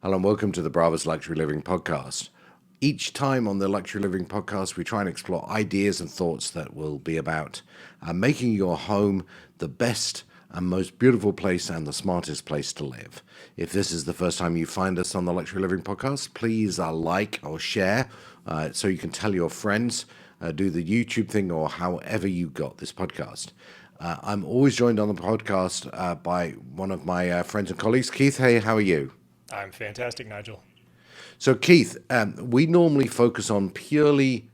Hello and welcome to the Bravas Luxury Living Podcast. Each time on the Luxury Living Podcast, we try and explore ideas and thoughts that will be about making your home the best and most beautiful place and the smartest place to live. If this is the first time you find us on the Luxury Living Podcast, please like or share so you can tell your friends, do the YouTube thing or however you got this podcast. I'm always joined on the podcast by one of my friends and colleagues. Keith, hey, how are you? I'm fantastic, Nigel. So, Keith, we normally focus on purely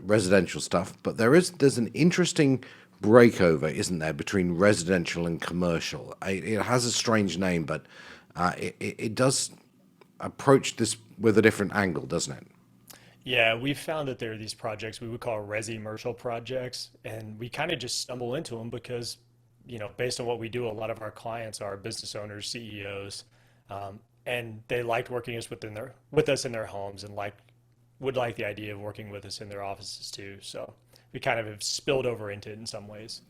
residential stuff, but there's an interesting breakover, isn't there, between residential and commercial? It has a strange name, but it does approach this with a different angle, doesn't it? Yeah, we found that there are these projects we would call resi-mercial projects, and we kind of just stumble into them because, based on what we do, a lot of our clients are business owners, CEOs, and they liked working with us in their homes, and would like the idea of working with us in their offices too. So we kind of have spilled over into it in some ways.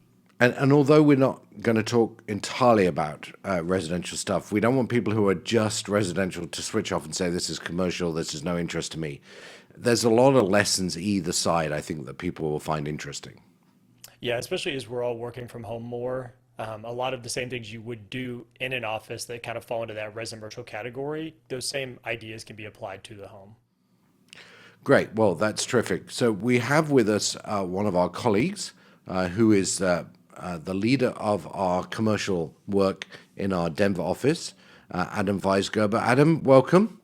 And although we're not going to talk entirely about residential stuff, we don't want people who are just residential to switch off and say, this is commercial, this is no interest to me. There's a lot of lessons either side, I think, that people will find interesting. Yeah, especially as we're all working from home more. A lot of the same things you would do in an office that kind of fall into that residential category, those same ideas can be applied to the home. Great. Well, that's terrific. So we have with us one of our colleagues who is the leader of our commercial work in our Denver office, Adam Weisgerber. Adam, welcome.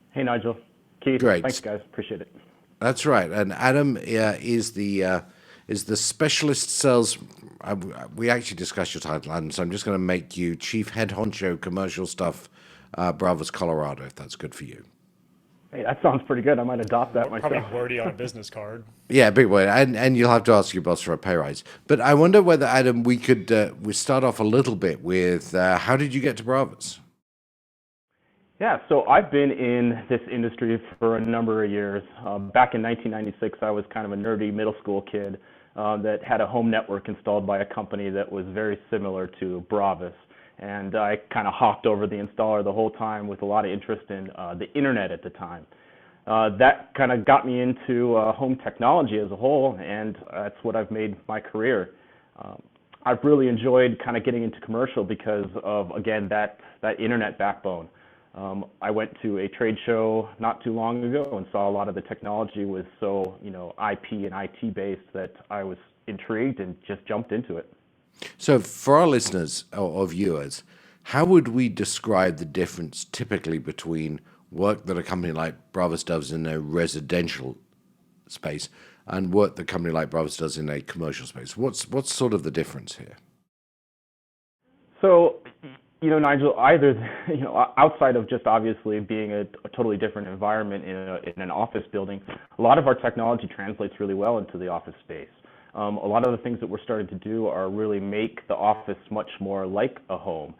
Hey, Nigel. Keith, Great. thanks, guys. Appreciate it. That's right. And Adam is the specialist sales. We actually discussed your title, Adam, so I'm just going to make you Chief Head Honcho Commercial Stuff, Bravas Colorado, if that's good for you. Hey, that sounds pretty good. I might adopt that Probably myself. wordy on a business card. Yeah, big word, and you'll have to ask your boss for a pay rise. But I wonder whether, Adam, we start off a little bit with how did you get to Bravas? Yeah, so I've been in this industry for a number of years. Back in 1996, I was kind of a nerdy middle school kid that had a home network installed by a company that was very similar to Bravas. And I kind of hawked over the installer the whole time with a lot of interest in the internet at the time. That kind of got me into home technology as a whole, and that's what I've made my career. I've really enjoyed kind of getting into commercial because of, again, that internet backbone. I went to a trade show not too long ago and saw a lot of the technology was so, IP and IT based that I was intrigued and just jumped into it. So, for our listeners or viewers, how would we describe the difference typically between work that a company like Bravas does in a residential space and work that a company like Bravas does in a commercial space? What's sort of the difference here? So, Nigel, either, outside of just obviously being a totally different environment in an office building, a lot of our technology translates really well into the office space. A lot of the things that we're starting to do are really make the office much more like a home.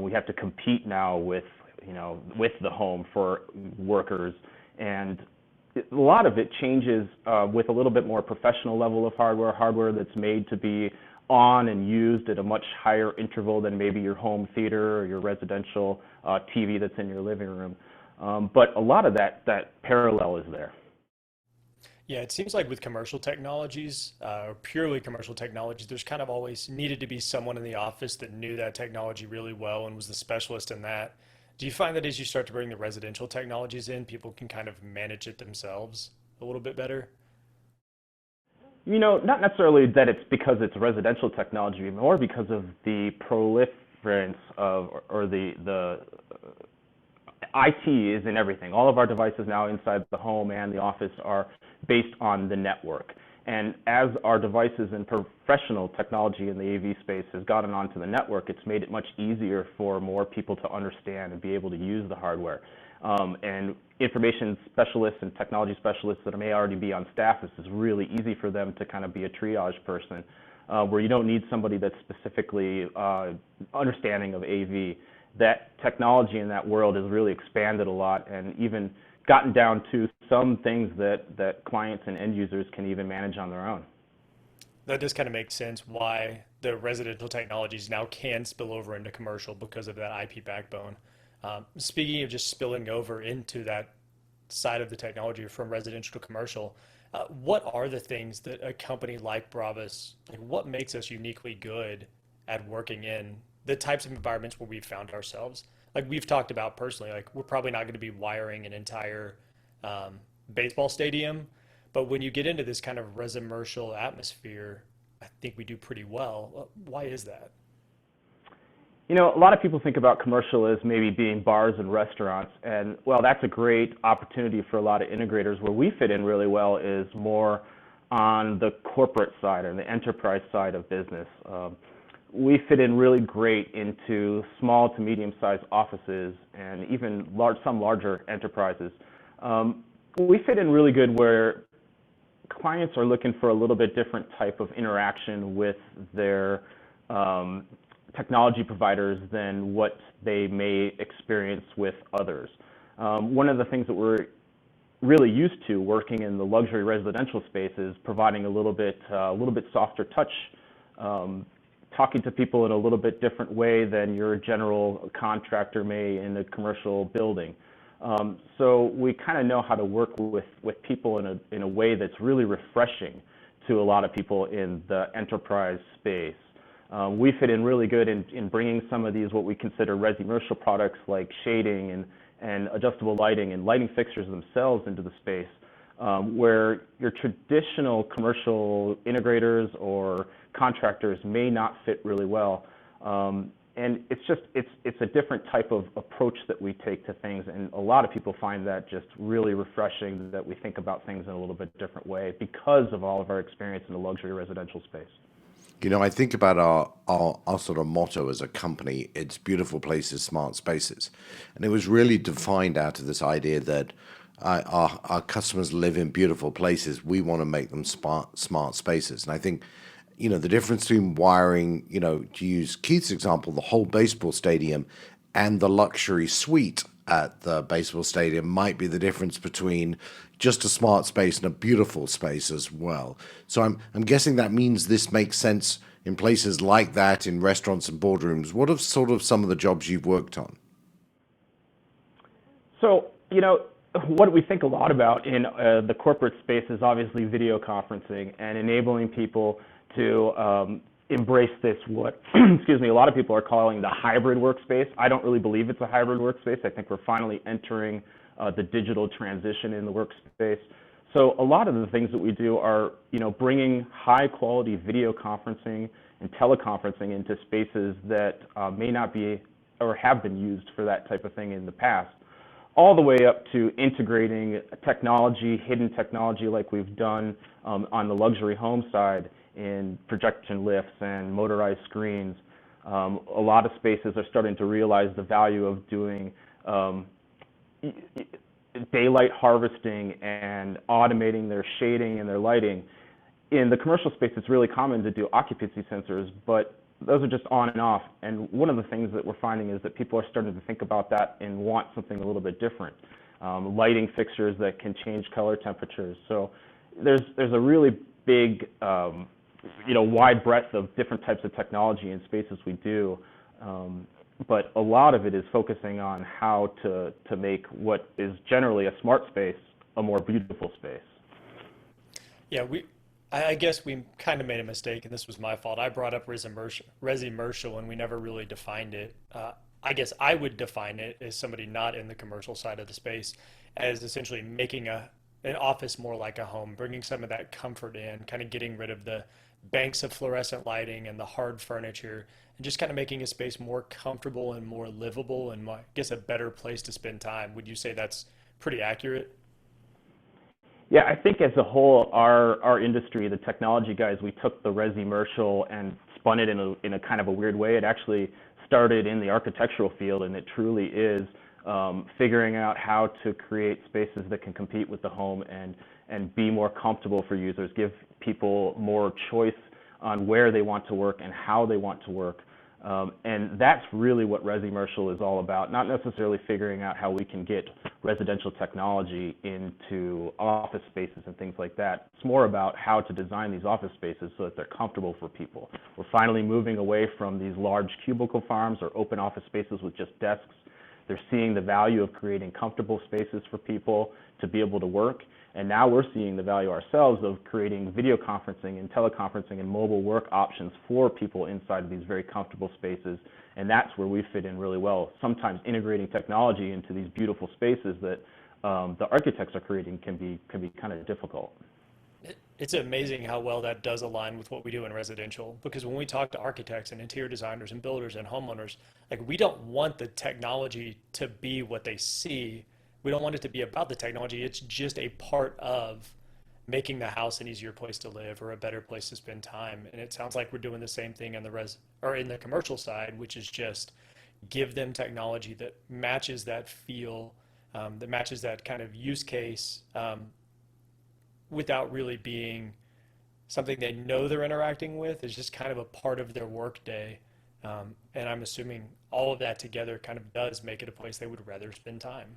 We have to compete now with the home for workers, and a lot of it changes with a little bit more professional level of hardware that's made to be on and used at a much higher interval than maybe your home theater or your residential TV that's in your living room. But a lot of that parallel is there. Yeah, it seems like with commercial technologies, or purely commercial technologies, there's kind of always needed to be someone in the office that knew that technology really well and was the specialist in that. Do you find that as you start to bring the residential technologies in, people can kind of manage it themselves a little bit better? Not necessarily that it's because it's residential technology, more because of the proliferance of, or the IT is in everything. All of our devices now inside the home and the office are based on the network. And as our devices and professional technology in the AV space has gotten onto the network, it's made it much easier for more people to understand and be able to use the hardware. And information specialists and technology specialists that may already be on staff, this is really easy for them to kind of be a triage person, where you don't need somebody that's specifically understanding of AV. That technology in that world has really expanded a lot and even gotten down to some things that clients and end users can even manage on their own. that does kind of make sense why the residential technologies now can spill over into commercial because of that IP backbone. Speaking of just spilling over into that side of the technology from residential to commercial, what are the things that a company like Bravas, like what makes us uniquely good at working in the types of environments where we've found ourselves? Like we've talked about personally, like we're probably not going to be wiring an entire baseball stadium, but when you get into this kind of residential atmosphere, I think we do pretty well. Why is that? You know, a lot of people think about commercial as maybe being bars and restaurants, and well, that's a great opportunity for a lot of integrators. Where we fit in really well is more on the corporate side or the enterprise side of business. We fit in really great into small to medium-sized offices and even some larger enterprises. We fit in really good where clients are looking for a little bit different type of interaction with their technology providers than what they may experience with others. One of the things that we're really used to working in the luxury residential space is providing a little bit softer touch, talking to people in a little bit different way than your general contractor may in a commercial building. So we kind of know how to work with people in a way that's really refreshing to a lot of people in the enterprise space. We fit in really good in bringing some of these what we consider resi-commercial products like shading and adjustable lighting and lighting fixtures themselves into the space, where your traditional commercial integrators or contractors may not fit really well. And it's a different type of approach that we take to things, and a lot of people find that just really refreshing, that we think about things in a little bit different way because of all of our experience in the luxury residential space. You know, I think about our sort of motto as a company, it's beautiful places, smart spaces. And it was really defined out of this idea that our customers live in beautiful places. We want to make them smart spaces. And I think, you know, the difference between wiring, you know, to use Keith's example, the whole baseball stadium and the luxury suite at the baseball stadium might be the difference between just a smart space and a beautiful space as well. So I'm guessing that means this makes sense in places like that, in restaurants and boardrooms. What are sort of some of the jobs you've worked on? So, you know, what we think a lot about in the corporate space is obviously video conferencing and enabling people to embrace this, what excuse me, a lot of people are calling the hybrid workspace. I don't really believe it's a hybrid workspace. I think we're finally entering the digital transition in the workspace. So a lot of the things that we do are, you know, bringing high quality video conferencing and teleconferencing into spaces that may not be or have been used for that type of thing in the past, all the way up to integrating technology, hidden technology like we've done on the luxury home side in projection lifts and motorized screens. A lot of spaces are starting to realize the value of doing daylight harvesting and automating their shading and their lighting. In the commercial space, it's really common to do occupancy sensors, but those are just on and off. And one of the things that we're finding is that people are starting to think about that and want something a little bit different. Lighting fixtures that can change color temperatures. So there's a really big, you know, wide breadth of different types of technology in spaces we do. But a lot of it is focusing on how to make what is generally a smart space a more beautiful space. Yeah, I guess we kind of made a mistake, and this was my fault. I brought up resi-commercial, and we never really defined it. I guess I would define it as somebody not in the commercial side of the space as essentially making an office more like a home, bringing some of that comfort in, kind of getting rid of the banks of fluorescent lighting and the hard furniture, and just kind of making a space more comfortable and more livable and, I guess, a better place to spend time. Would you say that's pretty accurate? Yeah, I think as a whole, our industry, the technology guys, we took the resi-commercial and spun it in a kind of a weird way. It actually started in the architectural field, and it truly is figuring out how to create spaces that can compete with the home and be more comfortable for users, give people more choice on where they want to work and how they want to work. And that's really what Resimercial is all about, not necessarily figuring out how we can get residential technology into office spaces and things like that. It's more about how to design these office spaces so that they're comfortable for people. We're finally moving away from these large cubicle farms or open office spaces with just desks. They're seeing the value of creating comfortable spaces for people to be able to work. And now we're seeing the value ourselves of creating video conferencing and teleconferencing and mobile work options for people inside of these very comfortable spaces. And that's where we fit in really well. Sometimes integrating technology into these beautiful spaces that the architects are creating can be kind of difficult. It's amazing how well that does align with what we do in residential, because when we talk to architects and interior designers and builders and homeowners, like, we don't want the technology to be what they see. We don't want it to be about the technology. It's just a part of making the house an easier place to live or a better place to spend time. And it sounds like we're doing the same thing in the commercial side, which is just give them technology that matches that feel, that matches that kind of use case, without really being something they know they're interacting with. It's just kind of a part of their work day. And I'm assuming all of that together kind of does make it a place they would rather spend time.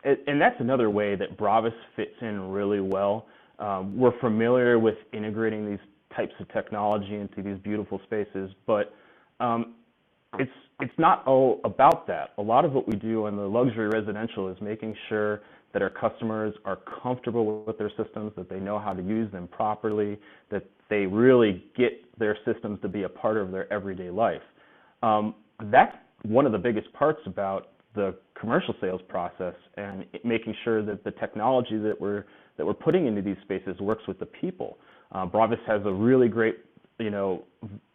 And that's another way that Bravas fits in really well. We're familiar with integrating these types of technology into these beautiful spaces, but it's not all about that. A lot of what we do in the luxury residential is making sure that our customers are comfortable with their systems, that they know how to use them properly, that they really get their systems to be a part of their everyday life. That's one of the biggest parts about the commercial sales process, and making sure that the technology that we're putting into these spaces works with the people. Bravas has a really great,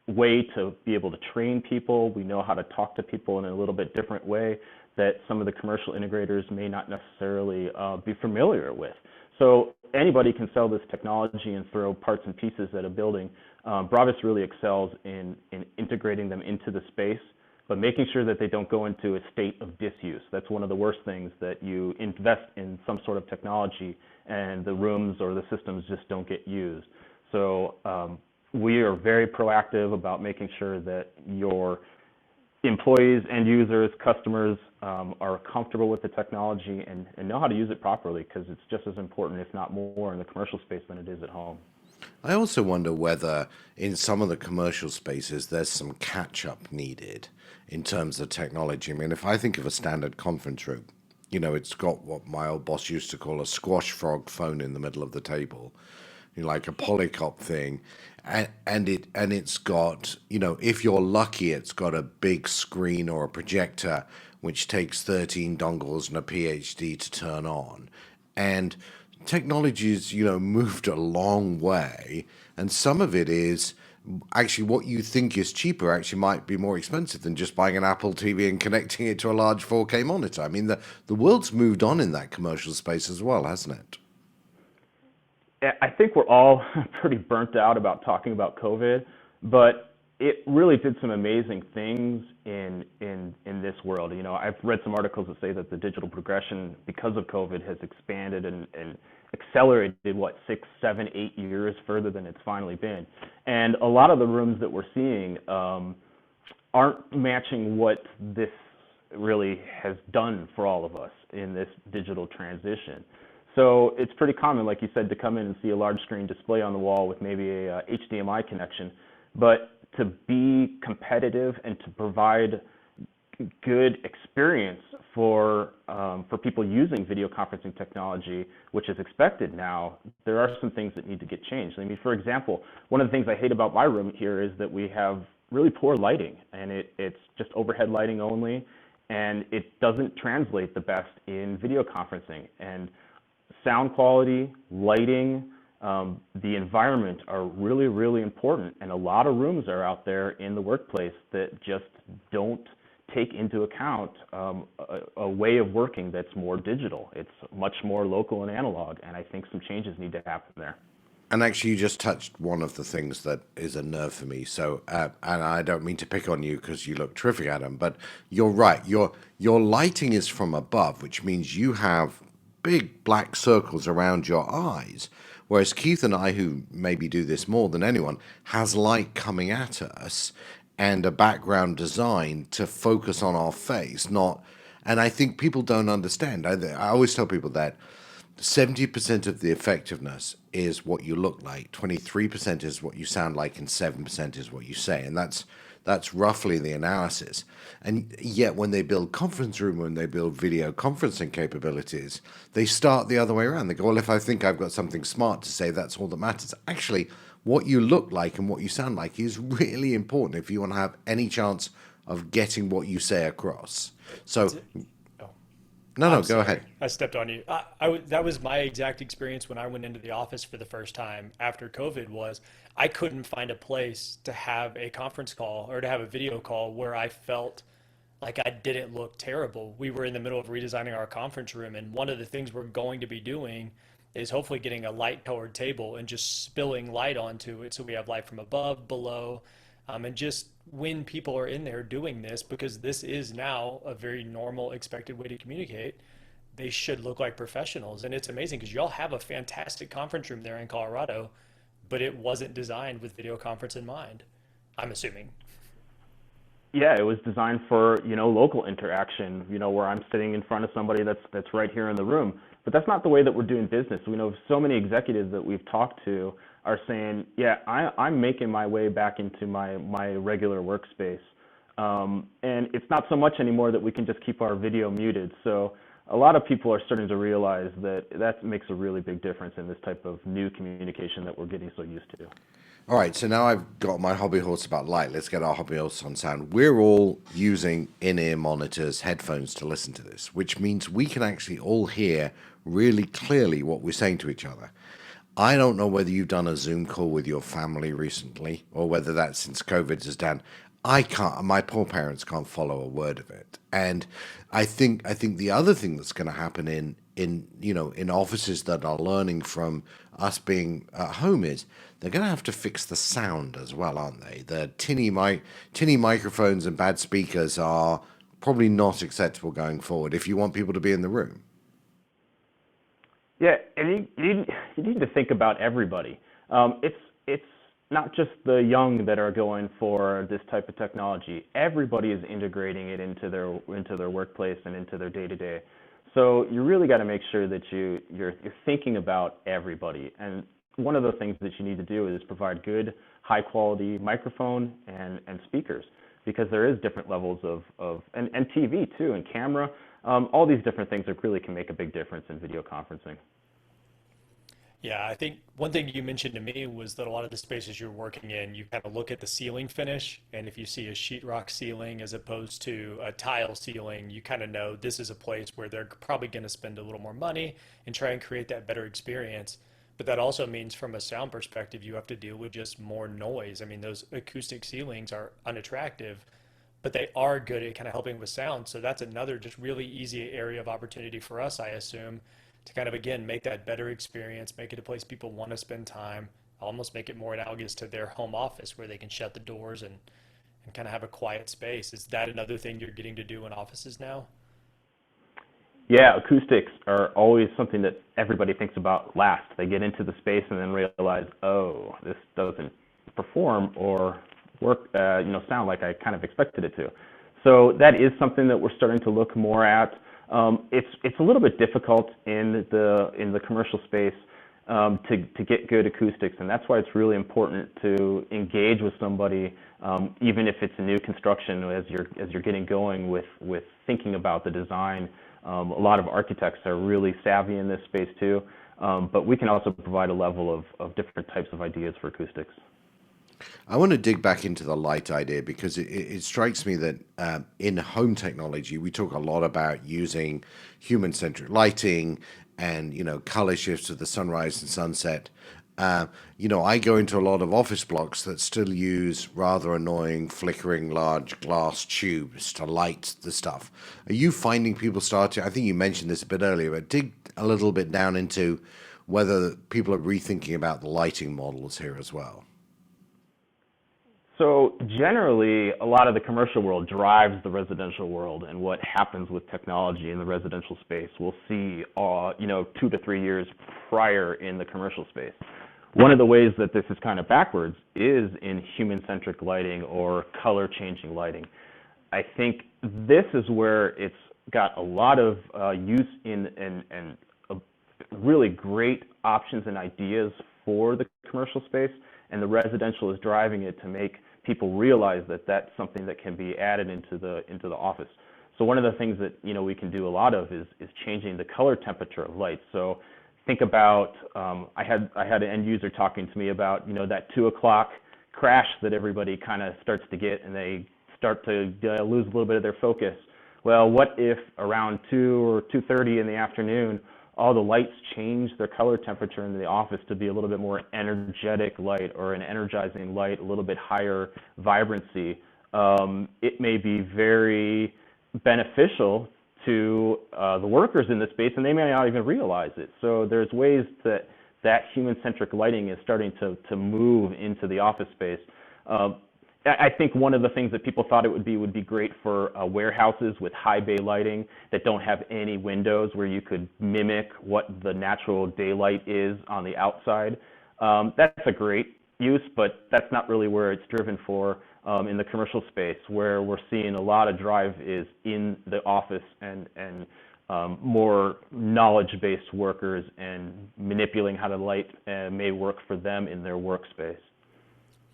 way to be able to train people. We know how to talk to people in a little bit different way that some of the commercial integrators may not necessarily be familiar with. So anybody can sell this technology and throw parts and pieces at a building. Bravas really excels in integrating them into the space, but making sure that they don't go into a state of disuse. That's one of the worst things, that you invest in some sort of technology and the rooms or the systems just don't get used. So we are very proactive about making sure that your employees, end users, customers are comfortable with the technology and know how to use it properly, because it's just as important, if not more, in the commercial space than it is at home. I also wonder whether in some of the commercial spaces there's some catch-up needed in terms of technology. I mean, if I think of a standard conference room, it's got what my old boss used to call a squash frog phone in the middle of the table, like a polycop thing, and it's got, if you're lucky, it's got a big screen or a projector which takes 13 dongles and a PhD to turn on. And technology's, moved a long way, and some of it is actually what you think is cheaper actually might be more expensive than just buying an Apple TV and connecting it to a large 4K monitor. I mean, the world's moved on in that commercial space as well, hasn't it? I think we're all pretty burnt out about talking about COVID, but it really did some amazing things in this world. I've read some articles that say that the digital progression, because of COVID, has expanded and accelerated, 6, 7, 8 years further than it's finally been. And a lot of the rooms that we're seeing aren't matching what this really has done for all of us in this digital transition. So it's pretty common, like you said, to come in and see a large screen display on the wall with maybe a HDMI connection. But to be competitive and to provide good experience for people using video conferencing technology, which is expected now, there are some things that need to get changed. I mean, for example, one of the things I hate about my room here is that we have really poor lighting, and it's just overhead lighting only, and it doesn't translate the best in video conferencing. And sound quality, lighting, the environment are really, really important. And a lot of rooms are out there in the workplace that just don't take into account a way of working that's more digital. It's much more local and analog, and I think some changes need to happen there. And actually, you just touched one of the things that is a nerve for me. So, and I don't mean to pick on you because you look terrific, Adam, but you're right. Your lighting is from above, which means you have big black circles around your eyes, whereas Keith and I, who maybe do this more than anyone, has light coming at us, and a background design to focus on our face, not. And I think people don't understand. I always tell people that 70% of the effectiveness is what you look like, 23% is what you sound like, and 7% is what you say. And that's roughly the analysis. And yet when they build conference room, when they build video conferencing capabilities, they start the other way around. They go, well, if I think I've got something smart to say, that's all that matters. Actually, what you look like and what you sound like is really important if you want to have any chance of getting what you say across. So, Oh, no, I'm go sorry. ahead. I stepped on you. That was my exact experience when I went into the office for the first time after COVID was I couldn't find a place to have a conference call or to have a video call where I felt like I didn't look terrible. We were in the middle of redesigning our conference room, and one of the things we're going to be doing is hopefully getting a light colored table and just spilling light onto it so we have light from above, below, and just when people are in there doing this, because this is now a very normal, expected way to communicate, they should look like professionals. And it's amazing because y'all have a fantastic conference room there in Colorado, but it wasn't designed with video conference in mind, I'm assuming. Yeah, it was designed for, local interaction, where I'm sitting in front of somebody that's right here in the room. But that's not the way that we're doing business. We know so many executives that we've talked to are saying, yeah, I'm making my way back into my regular workspace. And it's not so much anymore that we can just keep our video muted. So a lot of people are starting to realize that that makes a really big difference in this type of new communication that we're getting so used to. All right, so now I've got my hobby horse about light. Let's get our hobby horse on sound. We're all using in-ear monitors, headphones to listen to this, which means we can actually all hear really clearly what we're saying to each other. I don't know whether you've done a Zoom call with your family recently or whether that's since COVID is down. I can't. My poor parents can't follow a word of it. And I think the other thing that's going to happen in offices that are learning from us being at home is they're going to have to fix the sound as well, aren't they? The tinny microphones and bad speakers are probably not acceptable going forward if you want people to be in the room. Yeah, and you need to think about everybody. It's not just the young that are going for this type of technology. Everybody is integrating it into their workplace and into their day to day. So you really got to make sure that you're thinking about everybody. And one of the things that you need to do is provide good, high quality microphone and speakers, because there is different levels and TV too, and camera. All these different things that really can make a big difference in video conferencing. Yeah, I think one thing you mentioned to me was that a lot of the spaces you're working in, you kind of look at the ceiling finish, and if you see a sheetrock ceiling as opposed to a tile ceiling, you kind of know this is a place where they're probably going to spend a little more money and try and create that better experience. But that also means from a sound perspective, you have to deal with just more noise. I mean, those acoustic ceilings are unattractive, but they are good at kind of helping with sound. So that's another just really easy area of opportunity for us, I assume, to kind of again make that better experience, make it a place people want to spend time, almost make it more analogous to their home office where they can shut the doors and kind of have a quiet space. Is that another thing you're getting to do in offices now? Yeah, acoustics are always something that everybody thinks about last. They get into the space and then realize, oh, this doesn't perform or work, sound like I kind of expected it to. So that is something that we're starting to look more at. It's a little bit difficult in the commercial space to get good acoustics, and that's why it's really important to engage with somebody, even if it's a new construction, as you're getting going with thinking about the design. A lot of architects are really savvy in this space too, but we can also provide a level of different types of ideas for acoustics. I want to dig back into the light idea because it strikes me that in home technology, we talk a lot about using human-centric lighting and, color shifts of the sunrise and sunset. I go into a lot of office blocks that still use rather annoying flickering large glass tubes to light the stuff. Are you finding people starting, I think you mentioned this a bit earlier, but dig a little bit down into whether people are rethinking about the lighting models here as well? So generally, a lot of the commercial world drives the residential world, and what happens with technology in the residential space, we'll see, 2 to 3 years prior in the commercial space. One of the ways that this is kind of backwards is in human-centric lighting or color-changing lighting. I think this is where it's got a lot of use in and really great options and ideas for the commercial space, and the residential is driving it to make people realize that that's something that can be added into the office. So one of the things that we can do a lot of is changing the color temperature of lights. So think about I had an end user talking to me about that 2 o'clock crash that everybody kind of starts to get, and they start to lose a little bit of their focus. Well, what if around 2 or 2:30 in the afternoon, all the lights change their color temperature in the office to be a little bit more energetic light or an energizing light, a little bit higher vibrancy? It may be very beneficial to the workers in the space, and they may not even realize it. So there's ways that human-centric lighting is starting to move into the office space. I think one of the things that people thought it would be great for warehouses with high bay lighting that don't have any windows, where you could mimic what the natural daylight is on the outside. That's a great use, but that's not really where it's driven for in the commercial space, where we're seeing a lot of drive is in the office and more knowledge-based workers and manipulating how the light may work for them in their workspace.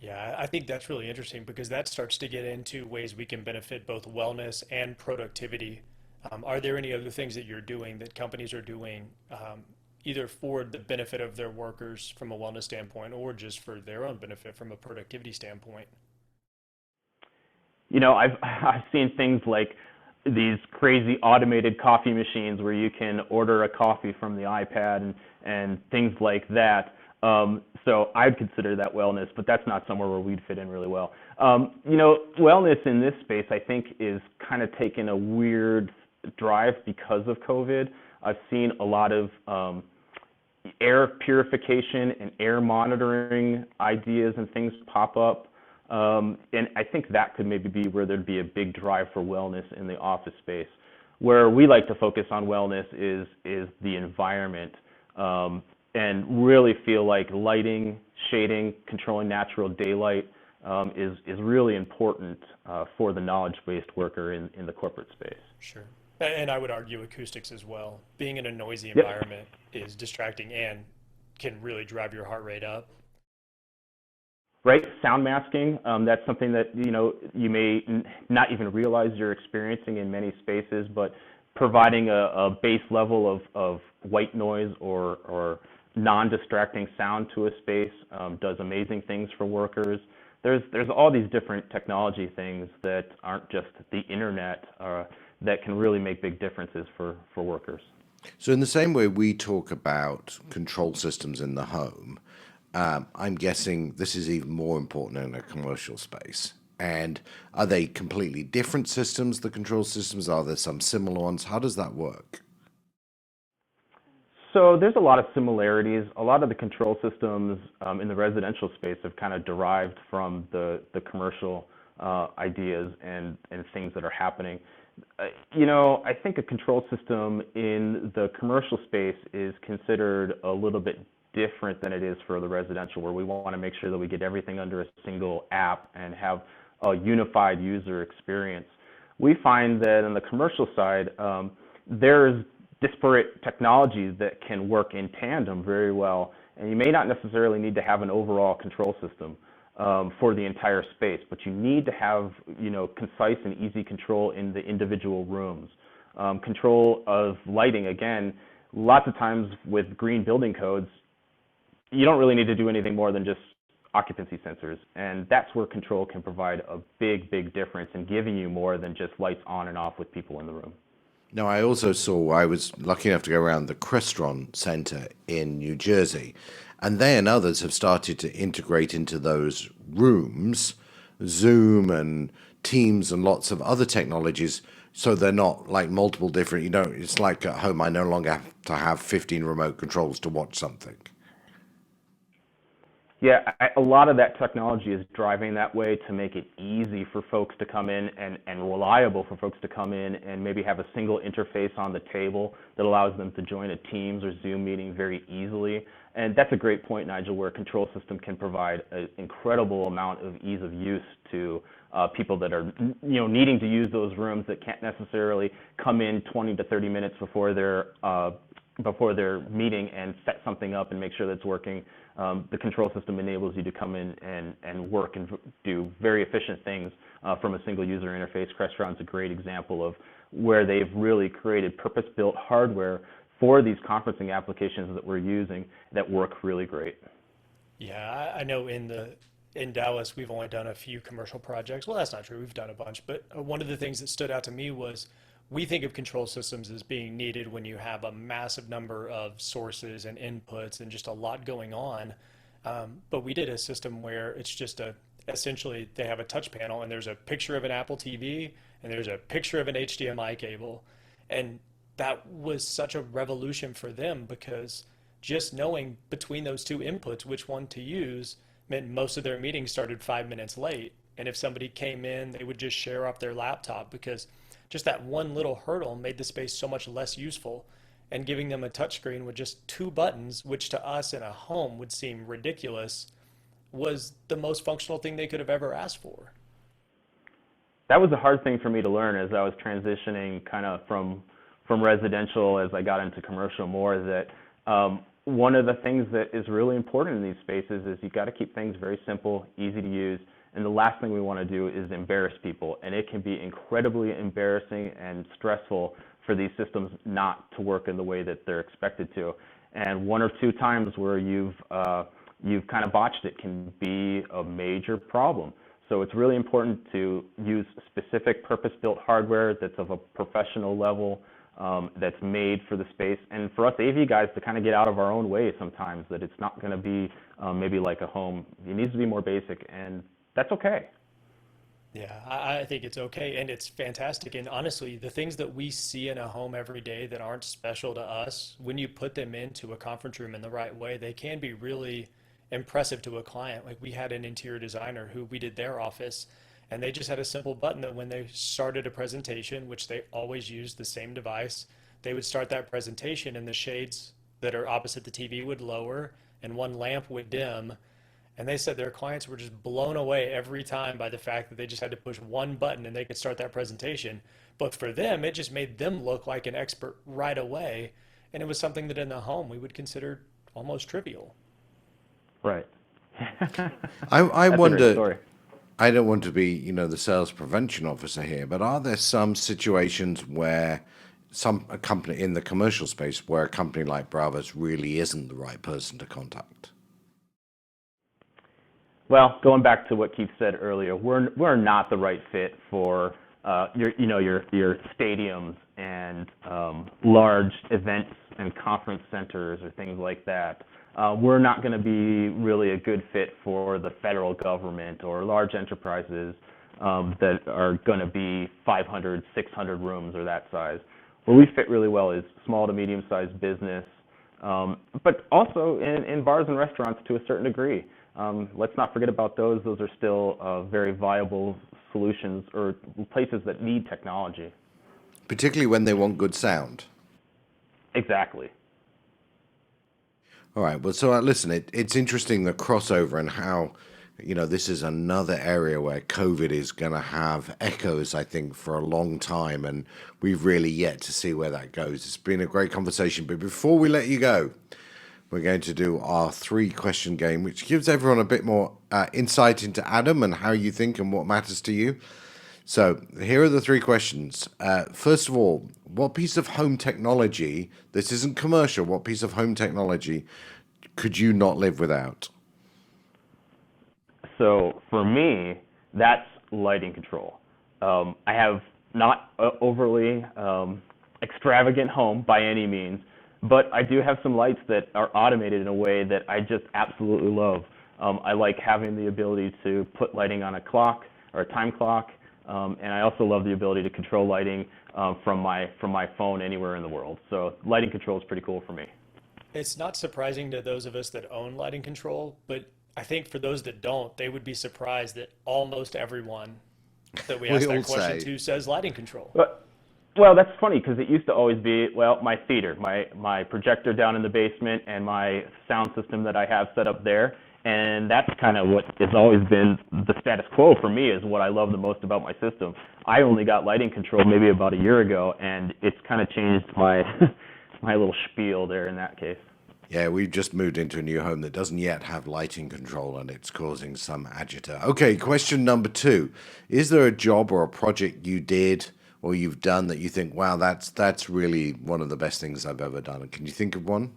Yeah, I think that's really interesting because that starts to get into ways we can benefit both wellness and productivity. Are there any other things that you're doing that companies are doing either for the benefit of their workers from a wellness standpoint or just for their own benefit from a productivity standpoint? I've seen things like these crazy automated coffee machines where you can order a coffee from the iPad and things like that. So I'd consider that wellness, but that's not somewhere where we'd fit in really well. Wellness in this space, I think, is kind of taking a weird drive because of COVID. I've seen a lot of air purification and air monitoring ideas and things pop up. And I think that could maybe be where there'd be a big drive for wellness in the office space. Where we like to focus on wellness is the environment, and really feel like lighting, shading, controlling natural daylight is really important for the knowledge-based worker in the corporate space. Sure. And I would argue acoustics as well. Being in a noisy Yep. environment is distracting and can really drive your heart rate up. Right, sound masking, that's something that you may not even realize you're experiencing in many spaces, but providing a base level of white noise or non-distracting sound to a space does amazing things for workers. There's all these different technology things that aren't just the internet that can really make big differences for workers. So in the same way we talk about control systems in the home, I'm guessing this is even more important in a commercial space. And are they completely different systems, the control systems? Are there some similar ones? How does that work? So there's a lot of similarities. A lot of the control systems in the residential space have kind of derived from the commercial ideas and things that are happening. I think a control system in the commercial space is considered a little bit different than it is for the residential, where we want to make sure that we get everything under a single app and have a unified user experience. We find that on the commercial side, there's disparate technologies that can work in tandem very well, and you may not necessarily need to have an overall control system for the entire space, but you need to have concise and easy control in the individual rooms. Control of lighting, again, lots of times with green building codes, you don't really need to do anything more than just occupancy sensors, and that's where control can provide a big difference in giving you more than just lights on and off with people in the room. Now, I also saw, I was lucky enough to go around the Crestron Center in New Jersey, and they and others have started to integrate into those rooms Zoom and Teams and lots of other technologies, so they're not like multiple different, it's like at home, I no longer have to have 15 remote controls to watch something. Yeah, a lot of that technology is driving that way to make it easy for folks to come in and reliable for folks to come in and maybe have a single interface on the table that allows them to join a Teams or Zoom meeting very easily. And that's a great point, Nigel, where a control system can provide an incredible amount of ease of use to people that are needing to use those rooms that can't necessarily come in 20 to 30 minutes before their meeting and set something up and make sure that it's working. The control system enables you to come in and work and do very efficient things from a single user interface. Crestron's a great example of where they've really created purpose-built hardware for these conferencing applications that we're using that work really great. Yeah, I know in Dallas, we've only done a few commercial projects. Well, that's not true. We've done a bunch. But one of the things that stood out to me was we think of control systems as being needed when you have a massive number of sources and inputs and just a lot going on. But we did a system where it's just essentially they have a touch panel and there's a picture of an Apple TV and there's a picture of an HDMI cable. And that was such a revolution for them because just knowing between those two inputs which one to use meant most of their meetings started 5 minutes late. And if somebody came in, they would just share up their laptop because just that one little hurdle made the space so much less useful. And giving them a touchscreen with just two buttons, which to us in a home would seem ridiculous, was the most functional thing they could have ever asked for. That was a hard thing for me to learn as I was transitioning kind of from residential as I got into commercial more, that one of the things that is really important in these spaces is you've got to keep things very simple, easy to use, and the last thing we want to do is embarrass people, and it can be incredibly embarrassing and stressful for these systems not to work in the way that they're expected to. And one or two times where you've kind of botched it can be a major problem. So it's really important to use specific purpose-built hardware that's of a professional level, that's made for the space, and for us AV guys to kind of get out of our own way sometimes, that it's not going to be maybe like a home. It needs to be more basic, and that's okay. Yeah, I think it's okay and it's fantastic. And honestly, the things that we see in a home every day that aren't special to us, when you put them into a conference room in the right way, they can be really impressive to a client. Like we had an interior designer who we did their office, and they just had a simple button that when they started a presentation, which they always used the same device, they would start that presentation and the shades that are opposite the TV would lower and one lamp would dim. And they said their clients were just blown away every time by the fact that they just had to push one button and they could start that presentation. But for them, it just made them look like an expert right away. And it was something that in the home we would consider almost trivial. Right. I That's a great wonder, story. I don't want to be, the sales prevention officer here, but are there some situations where a company in the commercial space where a company like Bravas really isn't the right person to contact? Well, going back to what Keith said earlier, we're not the right fit for your stadiums and large events and conference centers or things like that. We're not going to be really a good fit for the federal government or large enterprises that are going to be 500, 600 rooms or that size. Where we fit really well is small to medium-sized business, but also in bars and restaurants to a certain degree. Let's not forget about those. Those are still very viable solutions or places that need technology. Particularly when they want good sound. Exactly. All right. Well, so listen, it's interesting the crossover and how, this is another area where COVID is going to have echoes, I think, for a long time. And we've really yet to see where that goes. It's been a great conversation. But before we let you go, we're going to do our 3-question game, which gives everyone a bit more insight into Adam and how you think and what matters to you. So here are the 3 questions. First of all, what piece of home technology, this isn't commercial, what piece of home technology could you not live without? So for me, that's lighting control. I have not overly extravagant home by any means, but I do have some lights that are automated in a way that I just absolutely love. I like having the ability to put lighting on a clock or a time clock, and I also love the ability to control lighting from my phone anywhere in the world. So lighting control is pretty cool for me. It's not surprising to those of us that own lighting control, but I think for those that don't, they would be surprised that almost everyone that we We ask all that question say, to says lighting control. Well, that's funny because it used to always be, well, my theater, my projector down in the basement, and my sound system that I have set up there. And that's kind of what has always been the status quo for me, is what I love the most about my system. I only got lighting control maybe about a year ago, and it's kind of changed my my little spiel there in that case. yeah, we've just moved into a new home that doesn't yet have lighting control and it's causing some agita. Okay, question number two. Is there a job or a project you did or you've done that you think, wow, that's really one of the best things I've ever done? Can you think of one?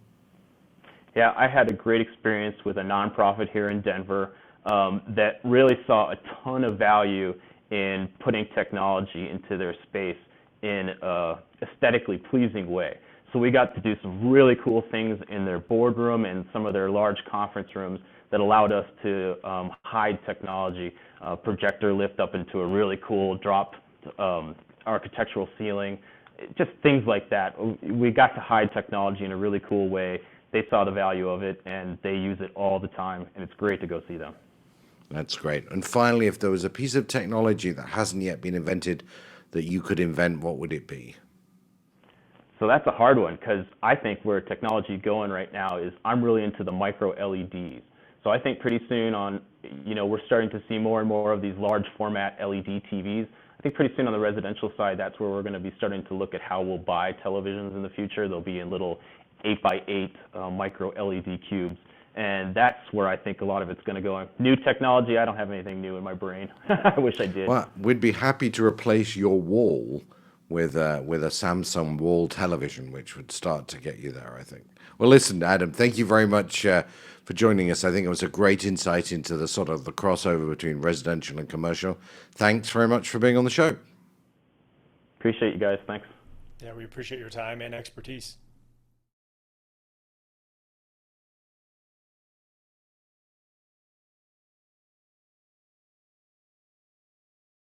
Yeah, I had a great experience with a nonprofit here in Denver that really saw a ton of value in putting technology into their space in a aesthetically pleasing way. So we got to do some really cool things in their boardroom and some of their large conference rooms that allowed us to hide technology, projector lift up into a really cool drop architectural ceiling, just things like that. We got to hide technology in a really cool way. They saw the value of it, and they use it all the time, and it's great to go see them. That's great. And finally, if there was a piece of technology that hasn't yet been invented that you could invent, what would it be? So that's a hard one because I think where technology going right now is I'm really into the micro LEDs. So I think pretty soon we're starting to see more and more of these large format LED TVs. I think pretty soon on the residential side, that's where we're going to be starting to look at how we'll buy televisions in the future. They'll be in little 8x8 micro LED cubes. And that's where I think a lot of it's going to go. New technology, I don't have anything new in my brain. I wish I did. Well, we'd be happy to replace your wall with a Samsung wall television, which would start to get you there, I think. Well, listen, Adam, thank you very much for joining us. I think it was a great insight into the sort of the crossover between residential and commercial. Thanks very much for being on the show. Appreciate you guys. Thanks. Yeah, we appreciate your time and expertise.